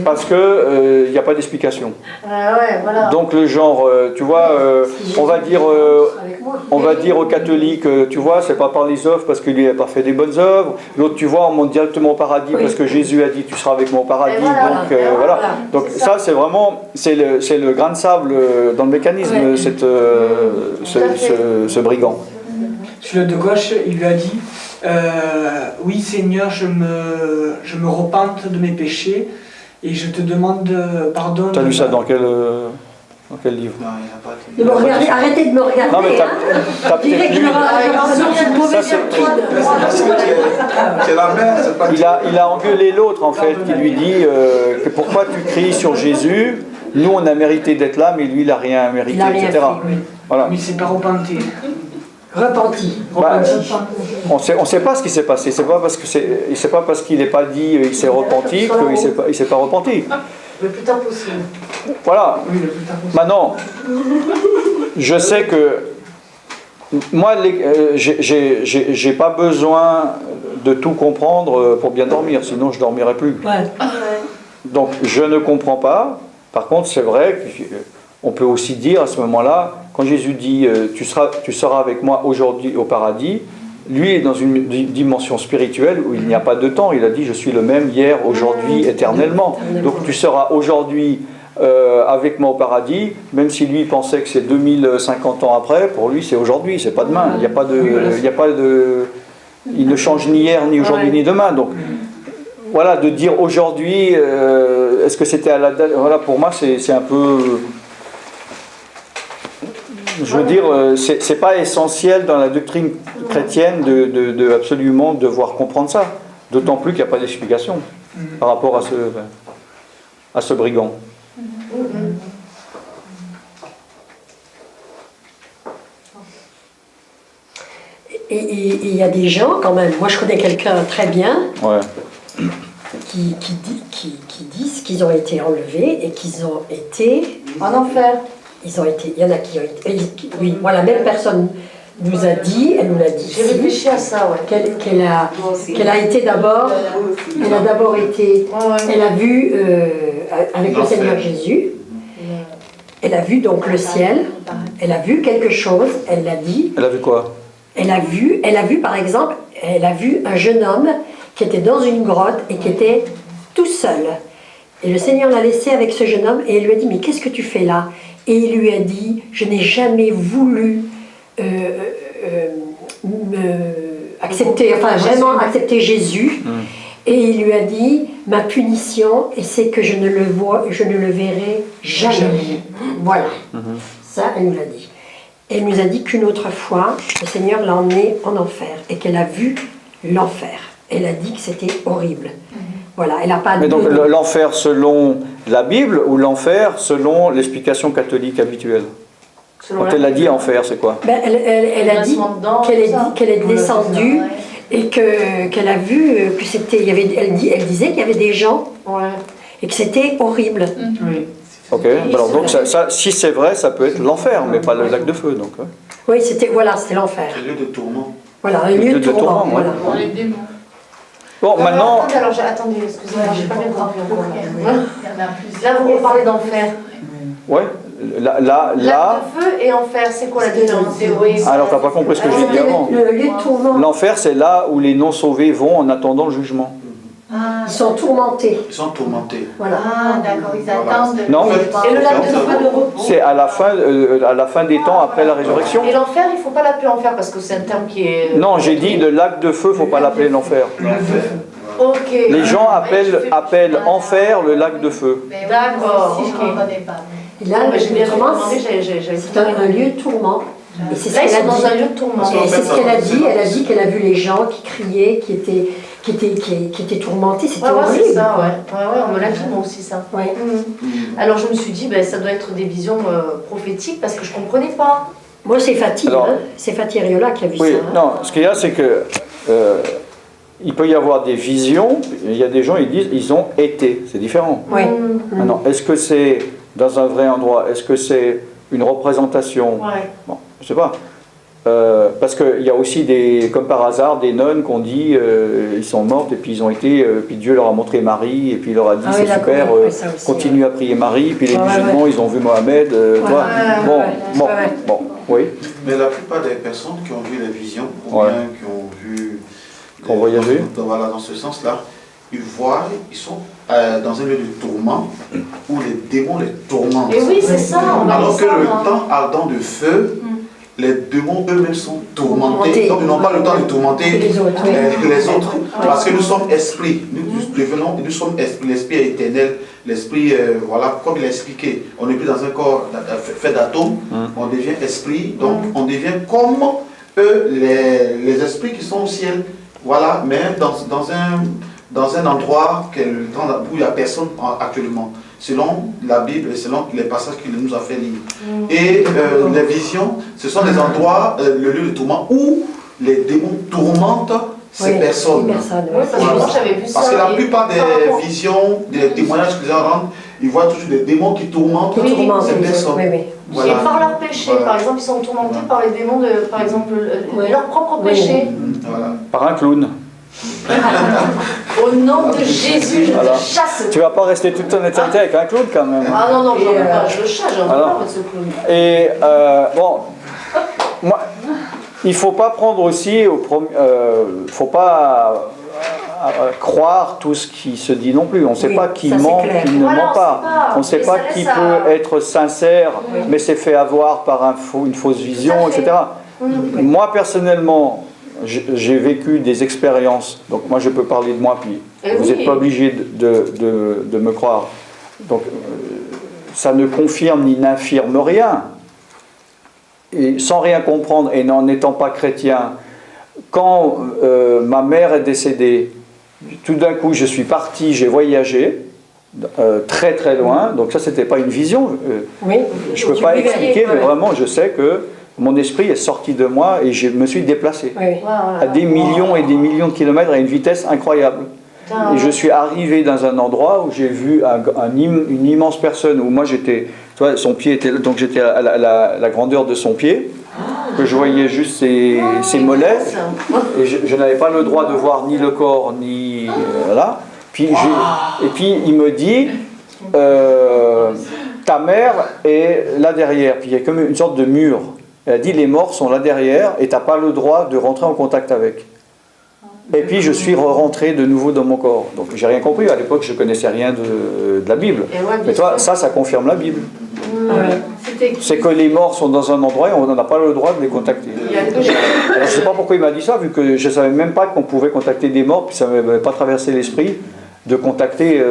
parce que il n'y a pas d'explication. Ouais, voilà. Donc le genre, tu vois, on va dire aux catholiques, tu vois, c'est pas par les œuvres parce qu'il n'a pas fait des bonnes œuvres. L'autre, tu vois, on monte directement au paradis parce que Jésus a dit tu seras avec moi au paradis. Et voilà. Donc voilà. Donc ça, c'est vraiment, c'est le grain de sable dans le mécanisme, ce brigand. Celui de gauche, il lui a dit oui Seigneur, je me repente de mes péchés et je te demande pardon. Tu as lu ça dans quel livre? Non, il n'y a pas de... De me regarder, arrêtez de me regarder. Non mais hein. t'as Je dirais peut-être que lu. je une mauvaise Ça, c'est- C'est la mère, c'est pas... Il a engueulé l'autre en fait, qui lui dit que pourquoi tu cries sur Jésus? Nous on a mérité d'être là, mais lui il n'a rien mérité, Il a rien etc. fait, oui. Voilà. Mais il s'est pas repenti. Repenti. Bah, on sait pas ce qui s'est passé. C'est pas parce que c'est pas parce qu'il n'est pas dit il s'est repenti qu'il s'est pas repenti. Le plus tard possible. Voilà. Oui, le plus tard possible. Maintenant, je sais que moi, j'ai pas besoin de tout comprendre pour bien dormir, sinon je dormirais plus. Ouais. Donc je ne comprends pas. Par contre, c'est vrai qu'on peut aussi dire à ce moment-là, quand Jésus dit tu seras avec moi aujourd'hui au paradis, lui est dans une dimension spirituelle où il n'y a pas de temps. Il a dit je suis le même hier, aujourd'hui, éternellement. Donc tu seras aujourd'hui avec moi au paradis, même si lui pensait que c'est 2050 ans après, pour lui c'est aujourd'hui, c'est pas demain. Il ne change ni hier, ni aujourd'hui, ni demain. Donc voilà, de dire aujourd'hui, est-ce que c'était à la date, voilà, pour moi c'est un peu, je veux dire, c'est pas essentiel dans la doctrine chrétienne de absolument devoir comprendre ça, d'autant plus qu'il n'y a pas d'explication par rapport à ce brigand. Et il y a des gens quand même, moi je connais quelqu'un très bien, Ouais. qui disent qu'ils ont été enlevés et qu'ils ont été En enfer. il y en a qui ont été, oui, moi la même personne nous a dit, elle nous l'a dit J'ai ici, réfléchi à ça, ouais. qu'elle a été d'abord, elle a d'abord été, elle a vu avec le Seigneur Jésus, elle a vu donc le ciel, elle a vu quelque chose, elle l'a dit. Elle a vu quoi? Elle a vu par exemple, elle a vu un jeune homme qui était dans une grotte et qui était tout seul. Et le Seigneur l'a laissé avec ce jeune homme et il lui a dit, mais qu'est-ce que tu fais là? Et il lui a dit, je n'ai jamais voulu accepter Jésus. Et il lui a dit, ma punition, et c'est que je ne le verrai jamais. Voilà. Ça, elle nous l'a dit. Elle nous a dit qu'une autre fois, le Seigneur l'a emmenée en enfer et qu'elle a vu l'enfer. Elle a dit que c'était horrible. Voilà, elle n'a pas. Mais donc l'enfer selon la Bible ou l'enfer selon l'explication catholique habituelle? Quand elle a dit enfer, c'est quoi? Ben, elle a dit qu'elle est descendue et qu'elle a vu que c'était, elle disait qu'il y avait des gens et que c'était horrible. Oui. Ok, alors donc si c'est vrai, ça peut être l'enfer, mais pas le lac de feu. Donc, hein. Oui, c'était l'enfer. C'est le lieu de tourment. Voilà, un lieu de tourment. Voilà. Pour les démons. Bon, maintenant, Attendez, excusez-moi, j'ai pas bien compris encore. Il y en a plus. Là, vous me parlez d'enfer. ouais, là, Lac de feu et enfer, c'est quoi la différence? alors t'as pas compris ce que j'ai dit avant. Le lieu de tourment. L'enfer, c'est là où les non-sauvés vont en attendant le jugement. Ils sont tourmentés. Ils sont tourmentés. Voilà. Ah, d'accord, ils attendent. Non, Et le lac de feu de repos? c'est à la fin des temps après la résurrection. Et l'enfer, il ne faut pas l'appeler enfer parce que c'est un terme qui est. Non, j'ai dit le lac de feu, faut pas l'appeler l'enfer. Ok. Les gens appellent enfer le lac de feu. D'accord. Si je ne connais pas. Et là, Non, mais le j'ai bien tourment, demandé, j'avais c'est un lieu de tourment. Et c'est ce Là, ils qu'elle sont a dans dit. un lieu de tourment. Et c'est ce qu'elle a dit. Elle a dit qu'elle a vu les gens qui criaient, qui étaient tourmentés. C'était Ouais, horrible. c'est ça, ouais, on me l'a dit moi aussi ça. Ouais. Alors je me suis dit, ben, ça doit être des visions prophétiques parce que je ne comprenais pas. Moi, c'est Fatih. Alors- Hein. C'est Fatih Ariola qui a vu Oui, ça. Hein. non, ce qu'il y a, c'est que il peut y avoir des visions. Il y a des gens, ils disent, ils ont été. C'est différent. Oui. Maintenant, est-ce que c'est dans un vrai endroit? Est-ce que c'est une représentation? Ouais. Bon, je sais pas. Parce qu'il y a aussi comme par hasard, des nonnes qu'on dit ils sont mortes et puis ils ont été, puis Dieu leur a montré Marie et puis il leur a dit Ah oui, c'est d'accord, super, ouais, ça aussi, continue à prier Marie. Puis les Ouais, musulmans ils ont vu Mohamed. Toi. Bon, oui. Mais la plupart des personnes qui ont vu les visions, ou Ouais. bien qui ont vu. Qui ont voyagé. Voilà, dans ce sens-là, ils voient, ils sont dans un lieu de tourment où les démons les tourmentent. Et oui, c'est ça. On m'a Alors dit que ça, le moi. temps ardent de feu, les démons eux-mêmes sont tourmentés. Tourmentés. Donc ils n'ont pas le temps de tourmenter Les autres, oui. les autres. Parce que nous sommes esprits. Nous sommes l'esprit est éternel. L'esprit, voilà, comme il a expliqué, on n'est plus dans un corps fait d'atomes, on devient esprit. Donc on devient comme eux, les esprits qui sont au ciel. Voilà, mais dans un endroit où il n'y a personne actuellement, selon la Bible et selon les passages qu'il nous a fait lire. Et les visions, ce sont des endroits, le lieu de tourment, où les démons tourmentent ces Oui, personnes. les personnes, Oui, parce que moi j'avais vu ça. Parce que la et plupart par rapport- des visions, des témoignages que les gens rendent, ils voient toujours des démons qui tourmentent Qui tourmentent, ces oui, personnes. oui, oui. Voilà. Et par leur péché, Voilà. par exemple, ils sont tourmentés par les démons de, par exemple, Ouais. leur propre Oui. péché. Voilà. Par un clown. Au nom de Jésus, je Voilà. te chasse. Tu vas pas rester toute ton éternité avec un clown quand même. Ah non, non, Et, je le chasse, j'en veux alors- pas de ce clown. Et bon, moi, il faut pas prendre aussi, faut pas croire tout ce qui se dit non plus. On ne sait Oui, pas qui ça, c'est ment, clair. qui ne Voilà, ment on pas. sait pas. On ne sait Mais pas ça qui laisse à- peut être sincère, Oui. mais s'est fait avoir par une fausse vision, Tout à fait. etc. Oui. Moi, personnellement, j'ai vécu des expériences. Donc, moi, je peux parler de moi, puis Eh vous oui. n'êtes pas obligé de me croire. Donc, ça ne confirme ni n'infirme rien. Et sans rien comprendre et n'en étant pas chrétien, quand ma mère est décédée, tout d'un coup, je suis parti, j'ai voyagé très très loin. Donc ça, c'était pas une vision. Oui. Je peux Tu pas vivais, expliquer, mais ouais. vraiment, je sais que mon esprit est sorti de moi et je me suis déplacé Oui, oui. à des millions et des millions de kilomètres à une vitesse incroyable. Putain. Et je suis arrivé dans un endroit où j'ai vu une immense personne, où moi j'étais, tu vois, son pied était, donc j'étais à la grandeur de son pied, que je voyais juste ses mollets, et je n'avais pas le droit de voir ni le corps, ni... voilà. Et puis il me dit, ta mère est là derrière, puis il y a comme une sorte de mur. Elle a dit, les morts sont là derrière, et tu n'as pas le droit de rentrer en contact avec. Et puis je suis rentré de nouveau dans mon corps. Donc j'ai rien compris. À l'époque, je connaissais rien de la Bible. Et ouais, bien Mais toi, sûr. ça confirme la Bible. C'était C'est que les morts sont dans un endroit et on n'a pas le droit de les contacter. Il y a que j'ai- Alors, je ne sais pas pourquoi il m'a dit ça, vu que je ne savais même pas qu'on pouvait contacter des morts, puis ça ne m'avait pas traversé l'esprit de contacter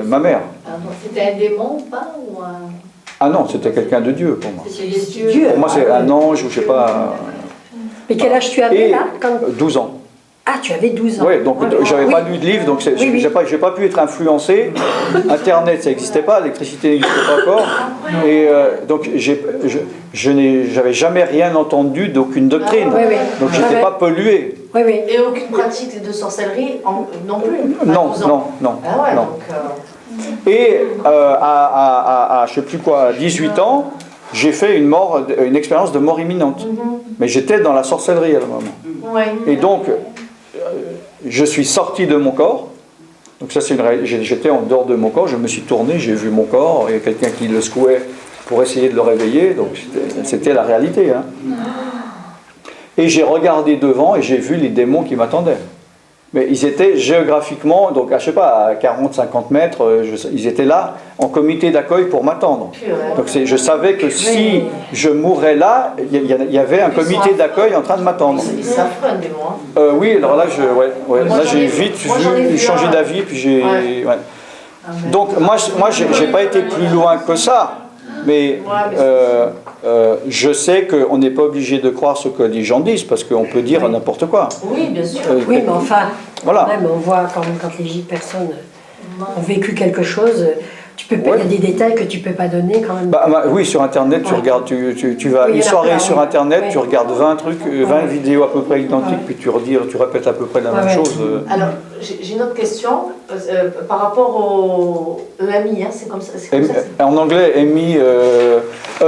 ma mère. pardon, c'était un démon ou pas ou un... Ah non, c'était quelqu'un de Dieu pour moi. C'était des dieux. Dieu. Pour moi, c'est un ange ou je ne sais pas. Mais quel âge tu avais Et là quand... 12 ans. Ah, tu avais 12 ans. Oui, donc j'avais Oui. pas lu de livre, donc Oui, oui. j'ai pas pu être influencé. Internet, ça n'existait pas, l'électricité n'existait pas encore. Et donc j'avais jamais rien entendu d'aucune doctrine. Oui, oui. Donc j'étais pas pollué. Oui, oui. Et aucune pratique de sorcellerie non plus. Non, à 12 ans. non, non. Ah ouais, non. donc. Et à je sais plus quoi, 18 ans, j'ai fait une expérience de mort imminente. Mais j'étais dans la sorcellerie à ce moment. Ouais. Et donc, je suis sorti de mon corps. Donc ça, j'étais en dehors de mon corps. Je me suis tourné, j'ai vu mon corps. Il y a quelqu'un qui le secouait pour essayer de le réveiller. Donc c'était la réalité. Hein. Et j'ai regardé devant et j'ai vu les démons qui m'attendaient. Mais ils étaient géographiquement, donc je sais pas, à 40-50 mètres, ils étaient là en comité d'accueil pour m'attendre. Donc je savais que si je mourrais là, il y avait un comité d'accueil en train de m'attendre. Ils s'affreux, des mots. Oui, alors là, j'ai vite changé d'avis, puis j'ai... Ouais. Ouais. Donc moi j'ai pas été plus loin que ça, mais je sais qu'on n'est pas obligé de croire ce que les gens disent, parce qu'on peut dire n'importe quoi. Oui, bien sûr. Oui, mais enfin, voilà. même on voit quand les personnes ont vécu quelque chose, il y a des détails que tu ne peux pas donner quand même. Oui, sur Internet, tu regardes, tu vas une soirée sur Internet, tu regardes 20 trucs, 20 vidéos à peu près identiques, puis tu répètes à peu près la même chose. Alors, j'ai une autre question par rapport au EMI, hein, c'est comme ça. En anglais, EMI,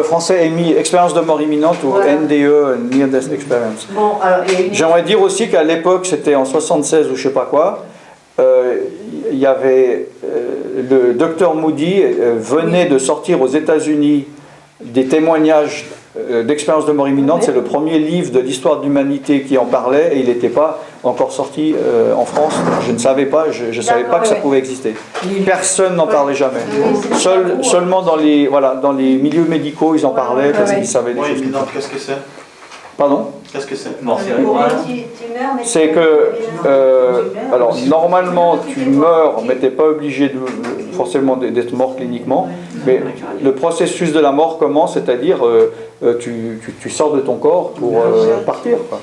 français, EMI, expérience de mort imminente, ou NDE, Near Death Experience. Bon, alors, j'aimerais dire aussi qu'à l'époque, c'était en 76 ou je sais pas quoi, il y avait le docteur Moody venait de sortir aux États-Unis des témoignages d'expériences de mort imminente. C'est le premier livre de l'histoire de l'humanité qui en parlait, et il n'était pas encore sorti en France. Je ne savais pas, je savais pas que ça pouvait exister. Personne n'en parlait jamais. Seulement dans les milieux médicaux, ils en parlaient parce qu'ils savaient des choses. Qu'est-ce que c'est? Pardon? Qu'est-ce que c'est? Mort cérébrale. C'est que, alors normalement tu meurs, mais tu n'es pas obligé forcément d'être mort cliniquement, mais le processus de la mort commence, c'est-à-dire tu sors de ton corps pour partir. Quoi.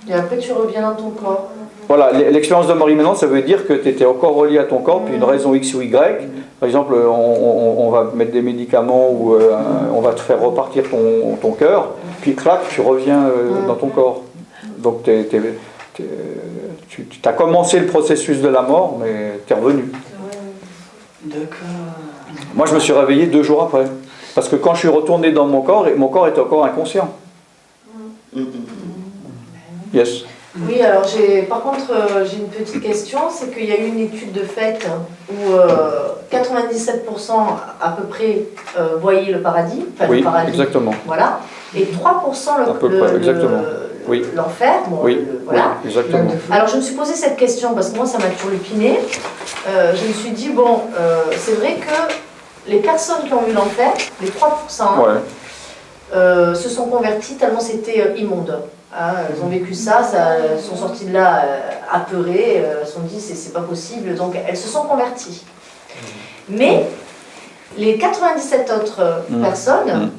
Et après tu reviens dans ton corps. Voilà, l'expérience de mort imminente, ça veut dire que tu étais encore relié à ton corps, puis une raison X ou Y. Par exemple, on va mettre des médicaments ou on va te faire repartir ton cœur, puis clac, tu reviens dans ton corps. Donc tu as commencé le processus de la mort, mais tu es revenu. D'accord. Moi, je me suis réveillé 2 jours après. Parce que quand je suis retourné dans mon corps était encore inconscient. Yes. Oui, alors par contre, j'ai une petite question, c'est qu'il y a eu une étude de fait où 97% à peu près voyaient le paradis. Enfin, oui, le paradis, exactement. Voilà. Et 3% l'enfer. Bon, oui, voilà. Oui, exactement. Alors je me suis posé cette question parce que moi ça m'a turlupiné. Je me suis dit, bon, c'est vrai que les personnes qui ont eu l'enfer, les 3%, se sont converties tellement c'était immonde. Elles ont vécu ça, elles sont sorties de là apeurées, elles se sont dit c'est pas possible, donc elles se sont converties. Mais les 97 autres personnes,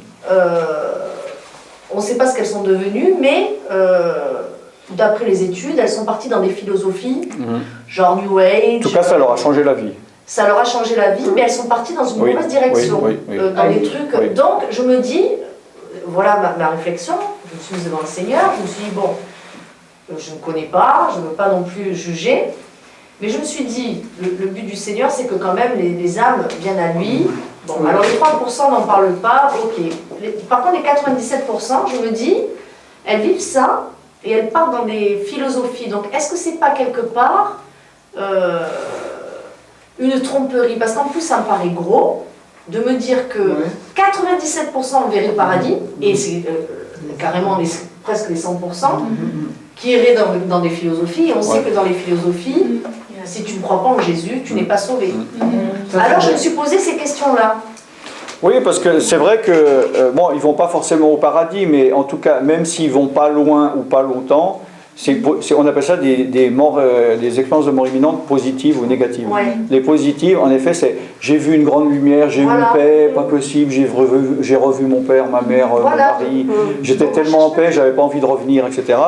on ne sait pas ce qu'elles sont devenues, mais d'après les études, elles sont parties dans des philosophies, genre New Age. En tout cas, ça leur a changé la vie. Ça leur a changé la vie, mais elles sont parties dans une mauvaise direction, dans des trucs. Donc je me dis, voilà ma réflexion. Je me suis mise devant le Seigneur, je me suis dit, bon, je ne connais pas, je ne veux pas non plus juger, mais je me suis dit, le but du Seigneur, c'est que quand même les âmes viennent à lui. Bon, alors les 3% n'en parlent pas, ok. Par contre, les 97%, je me dis, elles vivent ça, et elles partent dans des philosophies. Donc, est-ce que c'est pas quelque part une tromperie? Parce qu'en plus, ça me paraît gros de me dire que 97% verraient le paradis, et c'est... carrément presque les 100% qui iraient dans des philosophies, et on sait que dans les philosophies, si tu ne crois pas en Jésus, tu n'es pas sauvé. Alors je me suis posé ces questions-là. Oui, parce que c'est vrai que, bon, ils ne vont pas forcément au paradis, mais en tout cas, même s'ils ne vont pas loin ou pas longtemps, on appelle ça des expériences de mort imminente positives ou négatives. Les positives, en effet, c'est j'ai vu une grande lumière, j'ai eu une paix, pas possible, j'ai revu mon père, ma mère, mon mari, j'étais tellement en paix, j'avais pas envie de revenir, etc.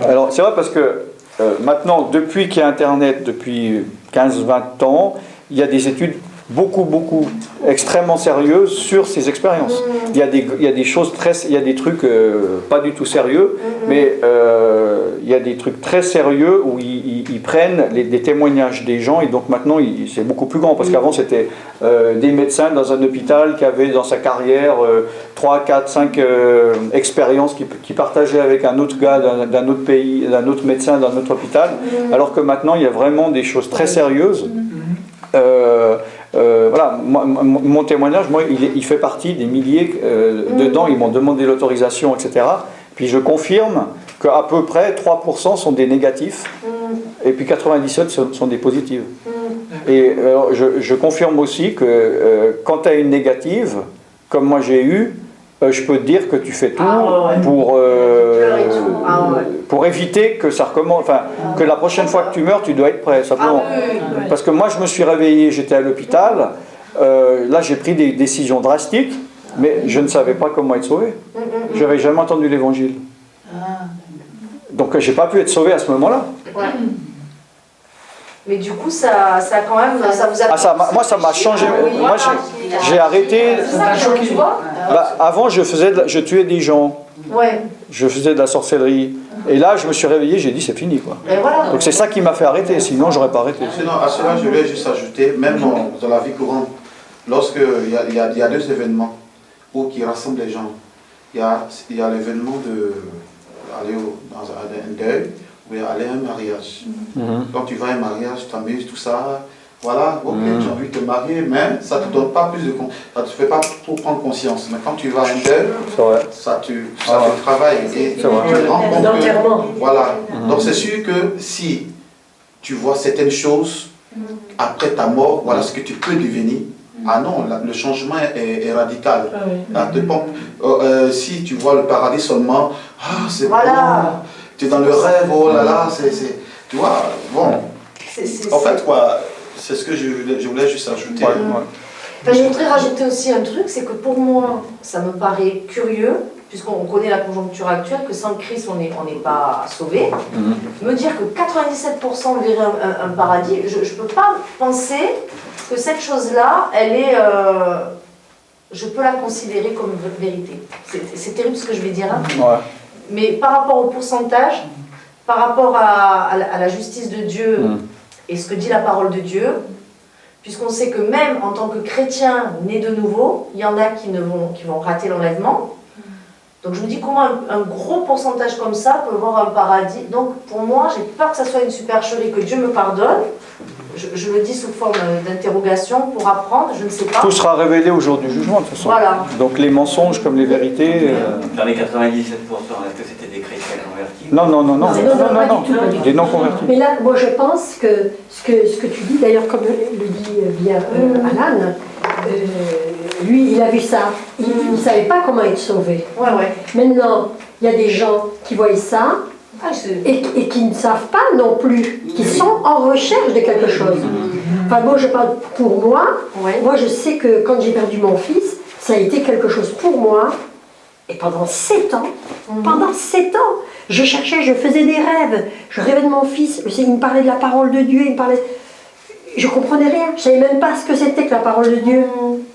Alors c'est vrai parce que maintenant, depuis qu'il y a Internet, depuis 15-20 ans, il y a des études beaucoup, extrêmement sérieuses sur ces expériences. Il y a des choses il y a des trucs pas du tout sérieux, mais il y a des trucs très sérieux où ils prennent des témoignages des gens, et donc maintenant c'est beaucoup plus grand, parce qu'avant c'était des médecins dans un hôpital qui avaient dans sa carrière 3, 4, 5 expériences qui partageaient avec un autre gars d'un autre pays, d'un autre médecin, d'un autre hôpital, alors que maintenant il y a vraiment des choses très sérieuses. Voilà, mon témoignage, moi, il fait partie des milliers dedans, ils m'ont demandé l'autorisation, etc. Puis je confirme qu'à peu près 3% sont des négatifs, et puis 97% sont des positifs. Et je confirme aussi que quand tu as une négative, comme moi j'ai eu, je peux te dire que tu fais tout pour éviter que ça recommence, enfin, que la prochaine fois que tu meurs, tu dois être prêt, simplement. Parce que moi, je me suis réveillé, j'étais à l'hôpital, là j'ai pris des décisions drastiques, mais je ne savais pas comment être sauvé. Je n'avais jamais entendu l'évangile. Donc je n'ai pas pu être sauvé à ce moment-là. Ouais. Mais du coup, ça quand même, ça vous a... moi, ça m'a changé. Moi, j'ai arrêté. Tu vois avant, je tuais des gens. Ouais. Je faisais de la sorcellerie. Et là, je me suis réveillé, j'ai dit, c'est fini, quoi. Et voilà. Donc c'est ça qui m'a fait arrêter, sinon j'aurais pas arrêté. Sinon, à cela, je vais juste ajouter, même dans la vie courante, lorsqu'il y a deux événements qui rassemblent les gens. Il y a l'événement d'aller dans un deuil, ou aller à un mariage. Quand tu vas à un mariage, tu t'amuses, tout ça, voilà, ok, tu as envie de te marier, mais ça ne te donne pas plus de ça te fait pas trop prendre conscience. Mais quand tu vas à un deuil, ça te travaille et tu te rends compte que, voilà. Donc c'est sûr que si tu vois certaines choses après ta mort, voilà ce que tu peux devenir. Ah non, le changement est radical. Là, si tu vois le paradis seulement, ah c'est bon, tu es dans le rêve, oh là là, tu vois, bon. En fait, quoi, c'est ce que je voulais juste ajouter. Enfin, je voudrais rajouter aussi un truc, c'est que pour moi, ça me paraît curieux, puisqu'on connaît la conjoncture actuelle, que sans Christ, on n'est pas sauvé. Me dire que 97% verraient un paradis, je ne peux pas penser que cette chose-là, elle est... je peux la considérer comme vérité. C'est terrible ce que je vais dire, hein. Mais par rapport au pourcentage, par rapport à la justice de Dieu et ce que dit la parole de Dieu, puisqu'on sait que même en tant que chrétien né de nouveau, il y en a qui vont rater l'enlèvement. Donc je me dis comment un gros pourcentage comme ça peut voir un paradis. Donc pour moi, j'ai peur que ça soit une supercherie, que Dieu me pardonne. Je le dis sous forme d'interrogation pour apprendre, je ne sais pas. Tout sera révélé au jour du jugement, de toute façon. Voilà. Donc les mensonges comme les vérités... Dans les 97%, est-ce que c'était des chrétiens convertis? Non, des non convertis. Mais là, moi je pense que ce que tu dis, d'ailleurs comme le dit bien Alan, lui il a vu ça, il ne savait pas comment être sauvé. Maintenant, il y a des gens qui voient ça, et qui ne savent pas non plus, qui sont en recherche de quelque chose. Enfin, moi, je parle pour moi. Moi, je sais que quand j'ai perdu mon fils, ça a été quelque chose pour moi. Et pendant 7 ans, je cherchais, je faisais des rêves. Je rêvais de mon fils. Il me parlait de la parole de Dieu. Il me parlait... Je ne comprenais rien. Je ne savais même pas ce que c'était que la parole de Dieu.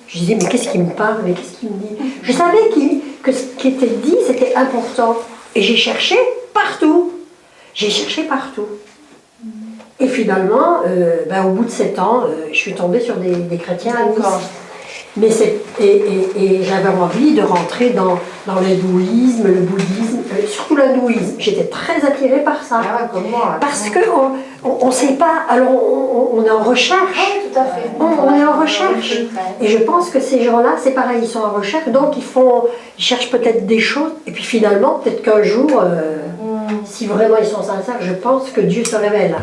Je disais, mais qu'est-ce qu'il me parle? Mais qu'est-ce qu'il me dit? Je savais que ce qui était dit, c'était important. Et j'ai cherché partout. J'ai cherché partout. Et finalement, au bout de 7 ans, je suis tombée sur des chrétiens à Nice. Mais et j'avais envie de rentrer dans l'hindouisme, le bouddhisme, surtout l'hindouisme. J'étais très attirée par ça. Comme moi, parce qu'on ne sait pas, alors on est en recherche. Tout à fait. On est en recherche. Et je pense que ces gens-là, c'est pareil, ils sont en recherche, donc ils cherchent peut-être des choses, et puis finalement, peut-être qu'un jour, si vraiment ils sont sincères, je pense que Dieu se révèle.